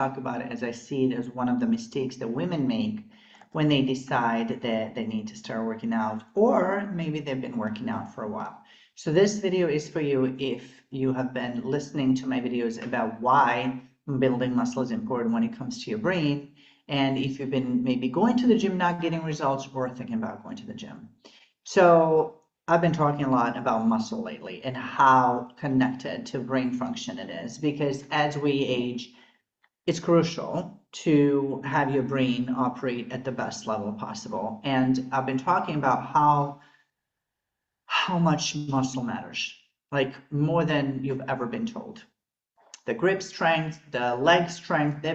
talk about it as I see it as one of the mistakes that women make when they decide that they need to start working out, or maybe they've been working out for a while. So this video is for you if you have been listening to my videos about why building muscle is important when it comes to your brain, and if you've been maybe going to the gym not getting results or thinking about going to the gym. So I've been talking a lot about muscle lately and how connected to brain function it is, because as we age, it's crucial to have your brain operate at the best level possible. And I've been talking about how much muscle matters, like more than you've ever been told. The grip strength, the leg strength,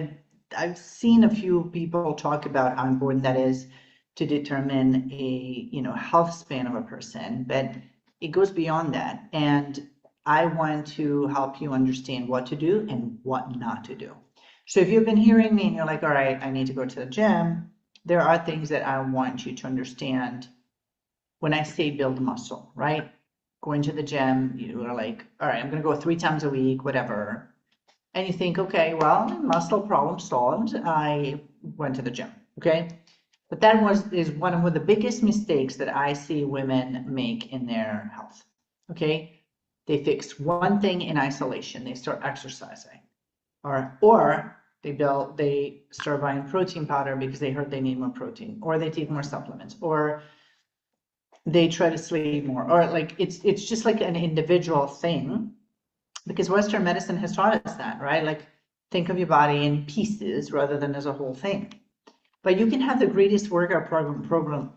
I've seen a few people talk about how important that is to determine a health span of a person, but it goes beyond that. And I want to help you understand what to do and what not to do. So if you've been hearing me and you're like, all right, I need to go to the gym, there are things that I want you to understand when I say build muscle, right? Going to the gym, you are like, all right, I'm going to go 3 times a week, whatever. And you think, okay, well, muscle problem solved. I went to the gym, okay? But that is one of the biggest mistakes that I see women make in their health, okay? They fix one thing in isolation. They start exercising, or they start buying protein powder because they heard they need more protein, or they take more supplements, or they try to sleep more, or like it's just like an individual thing, because Western medicine has taught us that, right? Like think of your body in pieces rather than as a whole thing. But you can have the greatest workout program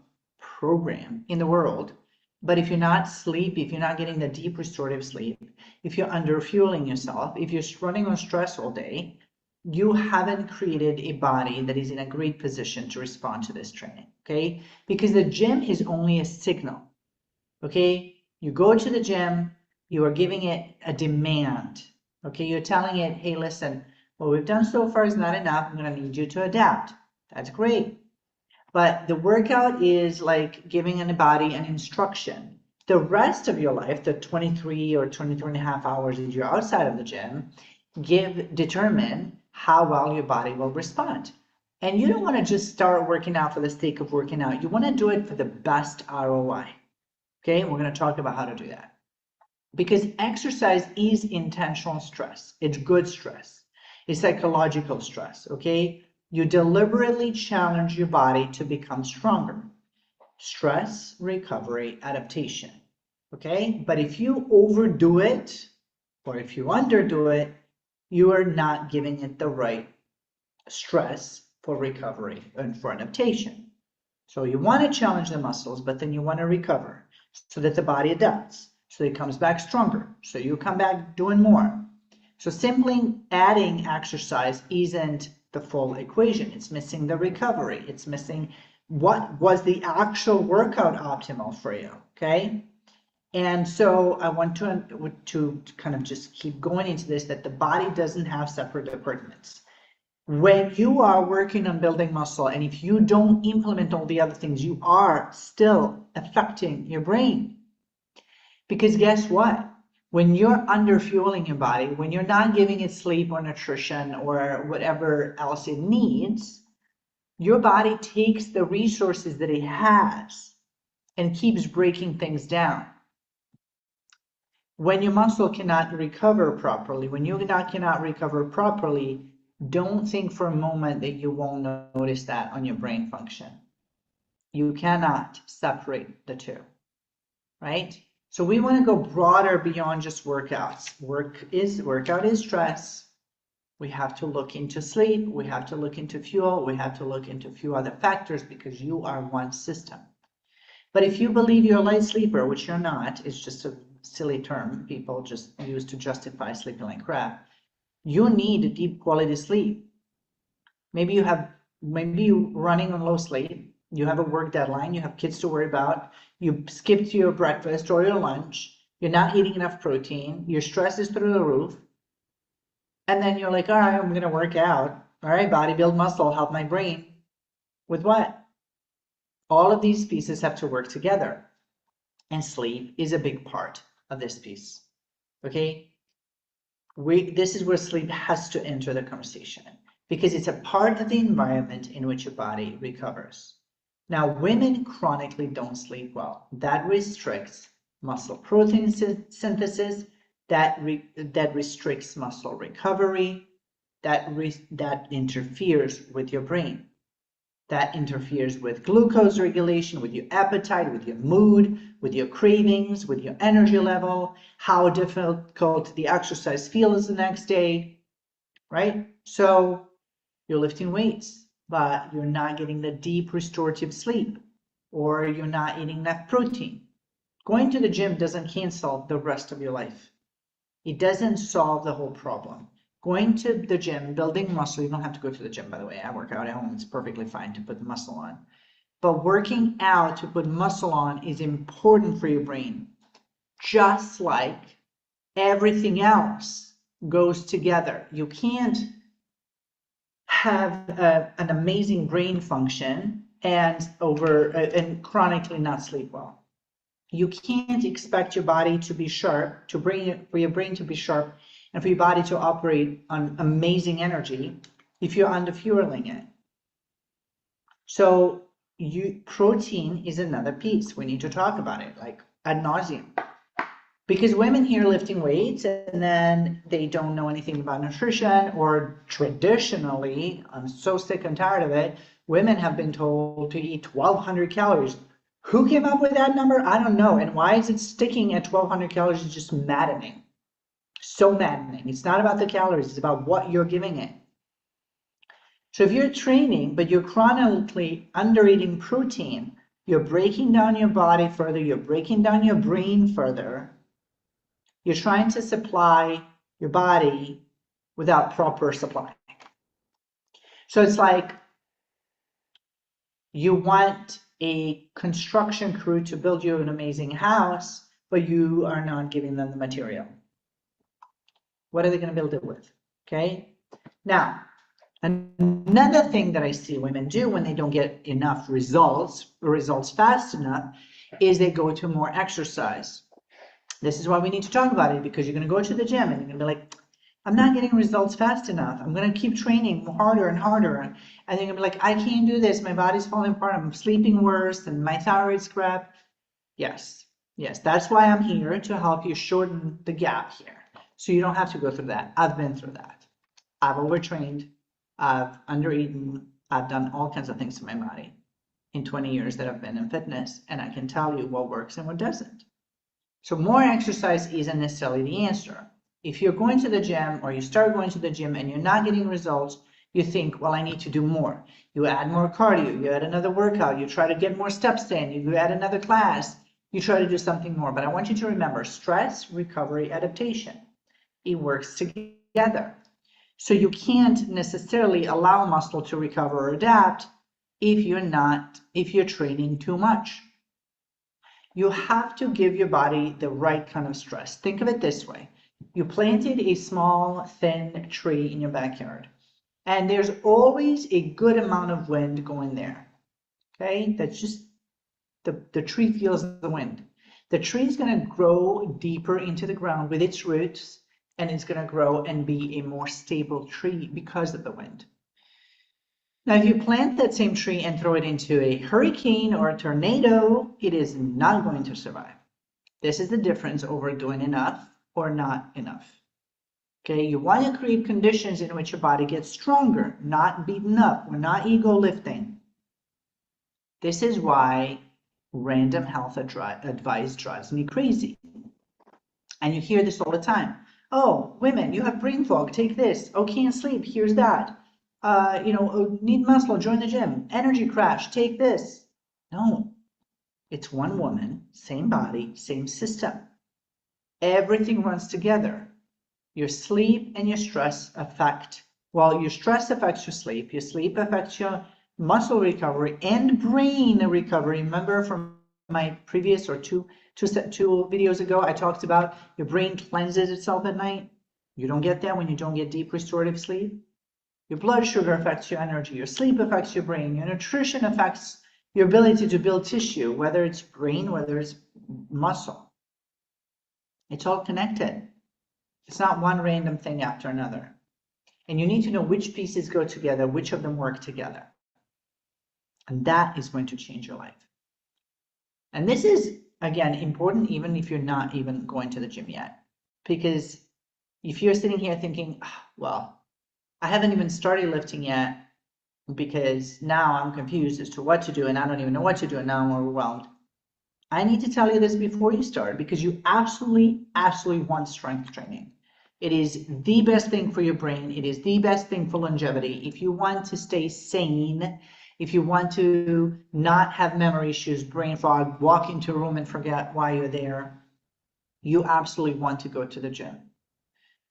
in the world, but if you're not sleepy, if you're not getting the deep restorative sleep, if you're underfueling yourself, if you're running on stress all day, you haven't created a body that is in a great position to respond to this training, okay? Because the gym is only a signal, okay? You go to the gym, you are giving it a demand, okay? You're telling it, hey, listen, what we've done so far is not enough. I'm going to need you to adapt. That's great. But the workout is like giving a body an instruction. The rest of your life, the 23 or 23 and a half hours that you're outside of the gym, determine how well your body will respond. And you don't want to just start working out for the sake of working out. You want to do it for the best ROI. Okay, we're going to talk about how to do that. Because exercise is intentional stress. It's good stress. It's psychological stress, okay? You deliberately challenge your body to become stronger. Stress, recovery, adaptation, okay? But if you overdo it, or if you underdo it, you are not giving it the right stress for recovery and for adaptation. So you want to challenge the muscles, but then you want to recover so that the body adapts, so it comes back stronger, so you come back doing more. So simply adding exercise isn't the full equation. It's missing the recovery. It's missing what was the actual workout optimal for you, okay? And so I want to kind of just keep going into this, that the body doesn't have separate departments. When you are working on building muscle, and if you don't implement all the other things, you are still affecting your brain. Because guess what? When you're underfueling your body, when you're not giving it sleep or nutrition or whatever else it needs, your body takes the resources that it has and keeps breaking things down. When your muscle cannot recover properly, when you cannot recover properly, don't think for a moment that you won't notice that on your brain function. You cannot separate the two, right? So we want to go broader beyond just workouts. Workout is stress. We have to look into sleep. We have to look into fuel. We have to look into a few other factors, because you are one system. But if you believe you're a light sleeper, which you're not, it's just a silly term people just use to justify sleeping like crap. You need a deep quality sleep. Maybe you're running on low sleep. You have a work deadline. You have kids to worry about. You skipped your breakfast or your lunch. You're not eating enough protein. Your stress is through the roof. And then you're like, all right, I'm going to work out. All right, body, build muscle, help my brain. With what? All of these pieces have to work together. And sleep is a big part of this piece. Okay? This is where sleep has to enter the conversation. because it's a part of the environment in which your body recovers. Now, women chronically don't sleep well. That restricts muscle protein synthesis, that restricts muscle recovery, that interferes with your brain. That interferes with glucose regulation, with your appetite, with your mood, with your cravings, with your energy level, how difficult the exercise feels the next day, right? So you're lifting weights, but you're not getting the deep restorative sleep, or you're not eating enough protein. Going to the gym doesn't cancel the rest of your life. It doesn't solve the whole problem. Going to the gym, building muscle, you don't have to go to the gym, by the way. I work out at home. It's perfectly fine to put muscle on. But working out to put muscle on is important for your brain. Just like everything else goes together. You can't have an amazing brain function and chronically not sleep well. You can't expect your body to be sharp, for your brain to be sharp, and for your body to operate on amazing energy if you're underfueling it. So protein is another piece. We need to talk about it, like ad nauseum. Because women here lifting weights and then they don't know anything about nutrition, or traditionally, I'm so sick and tired of it, women have been told to eat 1,200 calories. Who came up with that number? I don't know. And why is it sticking at 1,200 calories? It's just maddening. So maddening. It's not about the calories, it's about what you're giving it. So if you're training, but you're chronically under-eating protein, you're breaking down your body further, you're breaking down your brain further, you're trying to supply your body without proper supply. So it's like you want a construction crew to build you an amazing house, but you are not giving them the material. What are they going to build it with? Okay. Now, another thing that I see women do when they don't get enough results fast enough is they go to more exercise. This is why we need to talk about it, because you're going to go to the gym and you're going to be like, I'm not getting results fast enough. I'm going to keep training harder and harder. And you're going to be like, I can't do this. My body's falling apart. I'm sleeping worse and my thyroid's crap. Yes, that's why I'm here, to help you shorten the gap here. So you don't have to go through that. I've been through that. I've overtrained. I've undereaten. I've done all kinds of things to my body in 20 years that I've been in fitness. And I can tell you what works and what doesn't. So more exercise isn't necessarily the answer. If you're going to the gym, or you start going to the gym and you're not getting results, you think, well, I need to do more. You add more cardio, you add another workout, you try to get more steps in, you add another class, you try to do something more. But I want you to remember, stress, recovery, adaptation. It works together. So you can't necessarily allow muscle to recover or adapt if you're training too much. You have to give your body the right kind of stress. Think of it this way. You planted a small, thin tree in your backyard, and there's always a good amount of wind going there. Okay? That's just the tree feels the wind. The tree is going to grow deeper into the ground with its roots, and it's going to grow and be a more stable tree because of the wind. Now, if you plant that same tree and throw it into a hurricane or a tornado, it is not going to survive. This is the difference over doing enough or not enough. Okay, you want to create conditions in which your body gets stronger, not beaten up. We're not ego lifting. This is why random health advice drives me crazy. And you hear this all the time. Oh, women, you have brain fog, take this. Oh, can't sleep, here's that. Need muscle, join the gym. Energy crash, take this. No, it's one woman, same body, same system. Everything runs together. Your sleep and your stress affect, your stress affects your sleep affects your muscle recovery and brain recovery. Remember from my previous or two videos ago, I talked about your brain cleanses itself at night. You don't get that when you don't get deep restorative sleep. Your blood sugar affects your energy, your sleep affects your brain, your nutrition affects your ability to build tissue, whether it's brain, whether it's muscle. It's all connected. It's not one random thing after another. And you need to know which pieces go together, which of them work together. And that is going to change your life. And this is, again, important even if you're not even going to the gym yet. Because if you're sitting here thinking, well, I haven't even started lifting yet because now I'm confused as to what to do and I don't even know what to do and now I'm overwhelmed. I need to tell you this before you start because you absolutely, absolutely want strength training. It is the best thing for your brain. It is the best thing for longevity. If you want to stay sane, if you want to not have memory issues, brain fog, walk into a room and forget why you're there, you absolutely want to go to the gym.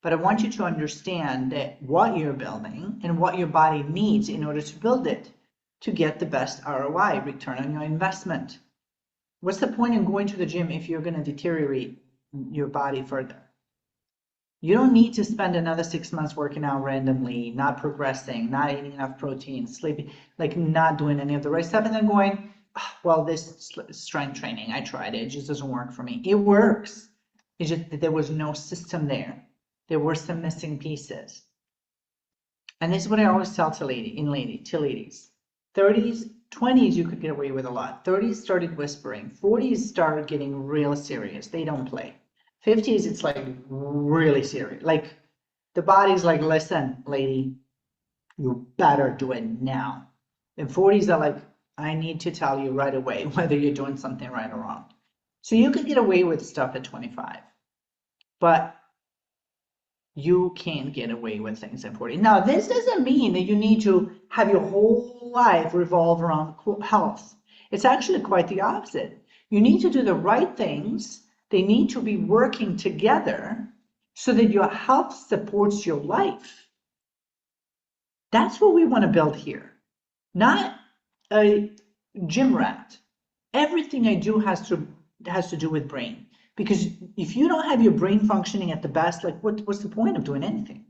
But I want you to understand that what you're building and what your body needs in order to build it to get the best ROI, return on your investment. What's the point in going to the gym if you're going to deteriorate your body further? You don't need to spend another 6 months working out randomly, not progressing, not eating enough protein, sleeping, like not doing any of the right stuff, and then going, well, this strength training, I tried it, it just doesn't work for me. It works. It's just that there was no system there. There were some missing pieces. And this is what I always tell to ladies. 30s, 20s, you could get away with a lot. 30s started whispering. 40s started getting real serious. They don't play. 50s, it's like really serious. Like the body's like, listen, lady, you better do it now. And 40s are like, I need to tell you right away whether you're doing something right or wrong. So you could get away with stuff at 25, but you can't get away with things at 40. Now, this doesn't mean that you need to have your whole life revolve around health. It's actually quite the opposite. You need to do the right things. They need to be working together so that your health supports your life. That's what we want to build here, not a gym rat. Everything I do has to do with brain. Because if you don't have your brain functioning at the best, like what's the point of doing anything?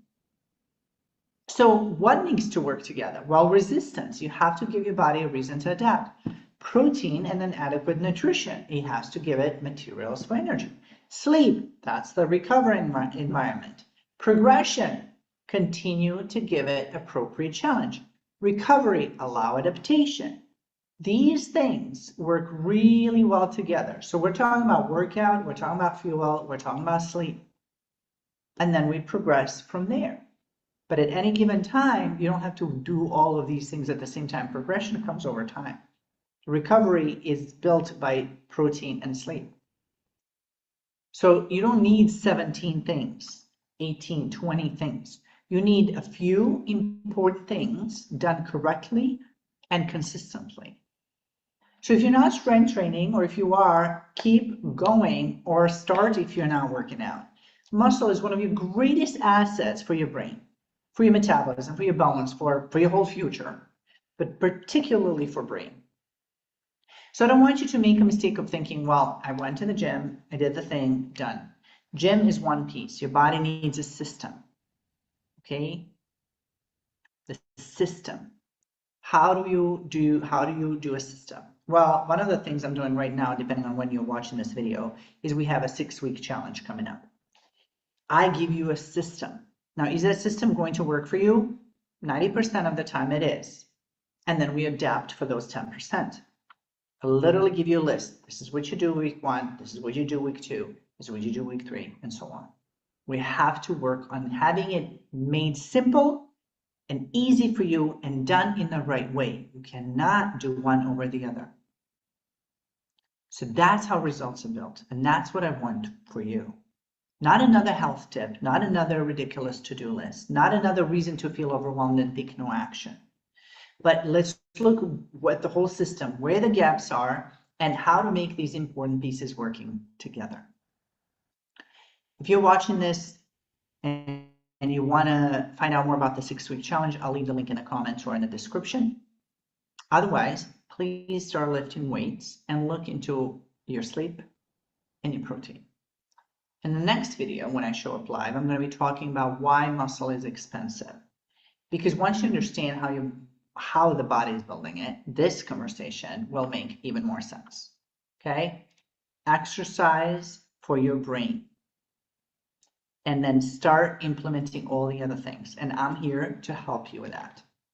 So what needs to work together? Well, resistance. You have to give your body a reason to adapt. Protein and then adequate nutrition. It has to give it materials for energy. Sleep. That's the recovery environment. Progression. Continue to give it appropriate challenge. Recovery. Allow adaptation. These things work really well together. So we're talking about workout, we're talking about fuel, we're talking about sleep. And then we progress from there. But at any given time, you don't have to do all of these things at the same time. Progression comes over time. Recovery is built by protein and sleep. So you don't need 17 things, 18, 20 things. You need a few important things done correctly and consistently. So if you're not strength training, or if you are, keep going or start if you're not working out. Muscle is one of your greatest assets for your brain, for your metabolism, for your bones, for your whole future, but particularly for brain. So I don't want you to make a mistake of thinking, well, I went to the gym, I did the thing, done. Gym is one piece. Your body needs a system, okay? The system. How do you do a system? Well, one of the things I'm doing right now, depending on when you're watching this video, is we have a 6-week challenge coming up. I give you a system. Now, is that system going to work for you? 90% of the time it is. And then we adapt for those 10%. I literally give you a list. This is what you do week 1. This is what you do week 2. This is what you do week 3, and so on. We have to work on having it made simple and easy for you and done in the right way. You cannot do one over the other. So that's how results are built. And that's what I want for you. Not another health tip, not another ridiculous to-do list, not another reason to feel overwhelmed and take no action. But let's look at the whole system, where the gaps are, and how to make these important pieces working together. If you're watching this and you want to find out more about the 6-week challenge, I'll leave the link in the comments or in the description. Otherwise, please start lifting weights and look into your sleep and your protein. In the next video, when I show up live, I'm going to be talking about why muscle is expensive. Because once you understand how the body is building it, this conversation will make even more sense. Okay? Exercise for your brain. and then start implementing all the other things. And I'm here to help you with that.